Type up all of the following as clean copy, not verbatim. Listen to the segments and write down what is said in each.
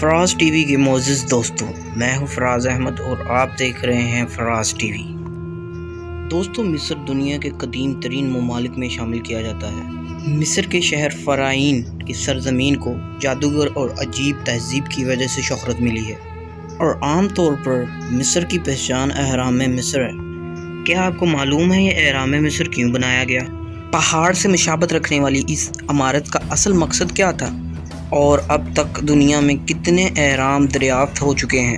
فراز T V کے معزز دوستوں، میں ہوں فراز احمد اور آپ دیکھ رہے ہیں فراز ٹی وی۔ دوستوں، مصر دنیا کے قدیم ترین ممالک میں شامل کیا جاتا ہے۔ مصر کے شہر فرعون کی سرزمین کو جادوگر اور عجیب تہذیب کی وجہ سے شہرت ملی ہے، اور عام طور پر مصر کی پہچان اہرام مصر ہے۔ کیا آپ کو معلوم ہے یہ اہرام مصر کیوں بنایا گیا؟ پہاڑ سے مشابہت رکھنے والی اس عمارت کا اصل مقصد کیا تھا؟ اور اب تک دنیا میں کتنے اہرام دریافت ہو چکے ہیں؟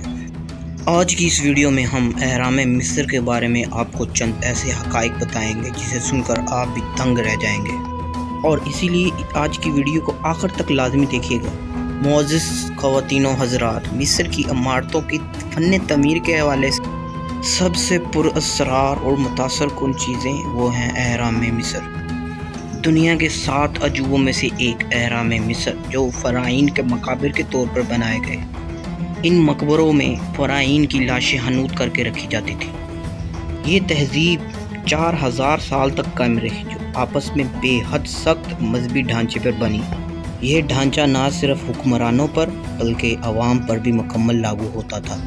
آج کی اس ویڈیو میں ہم اہرام مصر کے بارے میں آپ کو چند ایسے حقائق بتائیں گے جسے سن کر آپ بھی دنگ رہ جائیں گے، اور اسی لیے آج کی ویڈیو کو آخر تک لازمی دیکھیے گا۔ معزز خواتین و حضرات، مصر کی عمارتوں کی فن تعمیر کے حوالے سے سب سے پر اسرار اور متاثر کن چیزیں وہ ہیں اہرام مصر۔ دنیا کے 7 عجوبوں میں سے ایک اہرام مصر، جو فرعون کے مقابر کے طور پر بنائے گئے۔ ان مقبروں میں فرعون کی لاشیں حنوط کر کے رکھی جاتی تھی۔ یہ تہذیب 4000 سال تک قائم رہی، جو آپس میں بے حد سخت مذہبی ڈھانچے پر بنی۔ یہ ڈھانچہ نہ صرف حکمرانوں پر بلکہ عوام پر بھی مکمل لاگو ہوتا تھا۔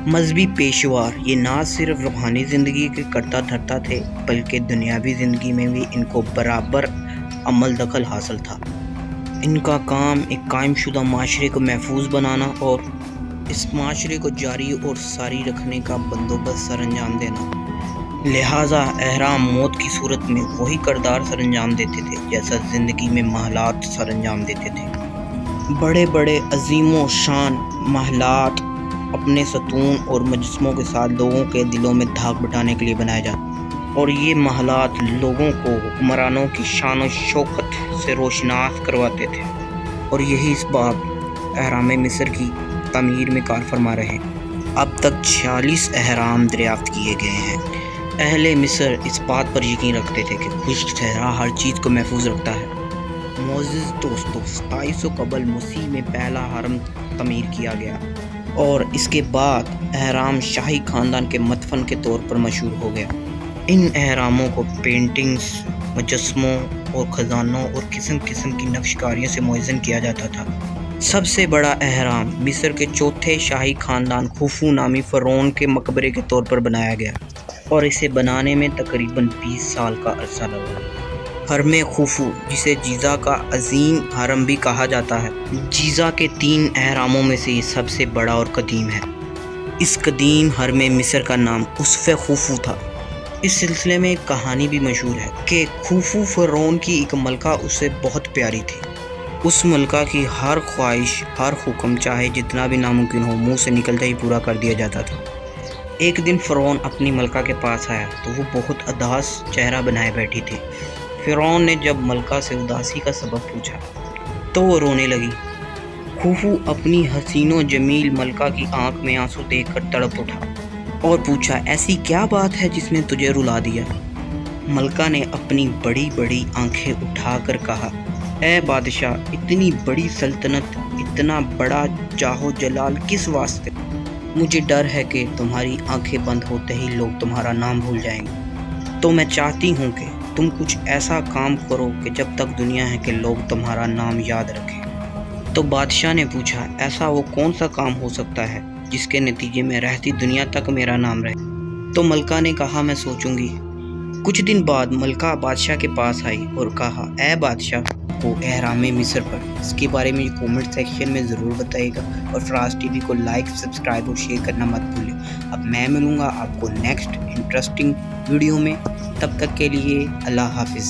مذہبی پیشوار یہ نہ صرف روحانی زندگی کے کرتا دھرتا تھے بلکہ دنیاوی زندگی میں بھی ان کو برابر عمل دخل حاصل تھا۔ ان کا کام ایک قائم شدہ معاشرے کو محفوظ بنانا اور اس معاشرے کو جاری اور ساری رکھنے کا بندوبست سر انجام دینا۔ لہٰذا اہرام موت کی صورت میں وہی کردار سر انجام دیتے تھے جیسا زندگی میں محلات سر انجام دیتے تھے۔ بڑے بڑے عظیم و شان محلات اپنے ستون اور مجسموں کے ساتھ لوگوں کے دلوں میں دھاک بٹھانے کے لیے بنائے جاتے، اور یہ محلات لوگوں کو حکمرانوں کی شان و شوکت سے روشناس کرواتے تھے، اور یہی اس بات اہرام مصر کی تعمیر میں کار فرما رہے ہیں۔ اب تک 46 اہرام دریافت کیے گئے ہیں۔ اہل مصر اس بات پر یقین رکھتے تھے کہ خشک صحرا ہر چیز کو محفوظ رکھتا ہے۔ معزز دوستو، 2700 قبل مسیح میں پہلا حرم تعمیر کیا گیا، اور اس کے بعد اہرام شاہی خاندان کے مدفن کے طور پر مشہور ہو گیا۔ ان اہراموں کو پینٹنگز، مجسموں اور خزانوں اور قسم قسم کی نقش کاریوں سے موزن کیا جاتا تھا۔ سب سے بڑا اہرام مصر کے چوتھے شاہی خاندان خوفو نامی فرعون کے مقبرے کے طور پر بنایا گیا، اور اسے بنانے میں تقریباً 20 سال کا عرصہ لگا۔ حرم خوفو، جسے جیزہ کا عظیم حرم بھی کہا جاتا ہے، جیزہ کے 3 اہراموں میں سے یہ سب سے بڑا اور قدیم ہے۔ اس قدیم حرم مصر کا نام اسف خوفو تھا۔ اس سلسلے میں ایک کہانی بھی مشہور ہے کہ خوفو فرعون کی ایک ملکہ اسے بہت پیاری تھی۔ اس ملکہ کی ہر خواہش، ہر حکم، چاہے جتنا بھی ناممکن ہو، منہ سے نکلتا ہی پورا کر دیا جاتا تھا۔ ایک دن فرعون اپنی ملکہ کے پاس آیا تو وہ بہت اداس چہرہ بنائے بیٹھی تھی۔ فرعون نے جب ملکہ سے اداسی کا سبب پوچھا تو وہ رونے لگی۔ خوفو اپنی حسین و جمیل ملکہ کی آنکھ میں آنسو دیکھ کر تڑپ اٹھا اور پوچھا، ایسی کیا بات ہے جس نے تجھے رلا دیا؟ ملکہ نے اپنی بڑی بڑی آنکھیں اٹھا کر کہا، اے بادشاہ، اتنی بڑی سلطنت، اتنا بڑا جاہ و جلال کس واسطے؟ مجھے ڈر ہے کہ تمہاری آنکھیں بند ہوتے ہی لوگ تمہارا نام بھول جائیں گے، تو میں چاہتی ہوں کہ تم کچھ ایسا کام کرو کہ جب تک دنیا ہے کہ لوگ تمہارا نام یاد رکھیں۔ تو بادشاہ نے پوچھا، ایسا وہ کون سا کام ہو سکتا ہے جس کے نتیجے میں رہتی دنیا تک میرا نام رہے؟ تو ملکہ نے کہا، میں سوچوں گی۔ کچھ دن بعد ملکہ بادشاہ کے پاس آئی اور کہا، اے بادشاہ، کو اہرام مصر پر اس کے بارے میں کومنٹ سیکشن میں ضرور بتائیے گا، اور فراز ٹی وی کو لائک، سبسکرائب اور شیئر کرنا مت بھولیں۔ اب میں ملوں گا آپ کو نیکسٹ انٹرسٹنگ ویڈیو میں، تب تک کے لیے اللہ حافظ۔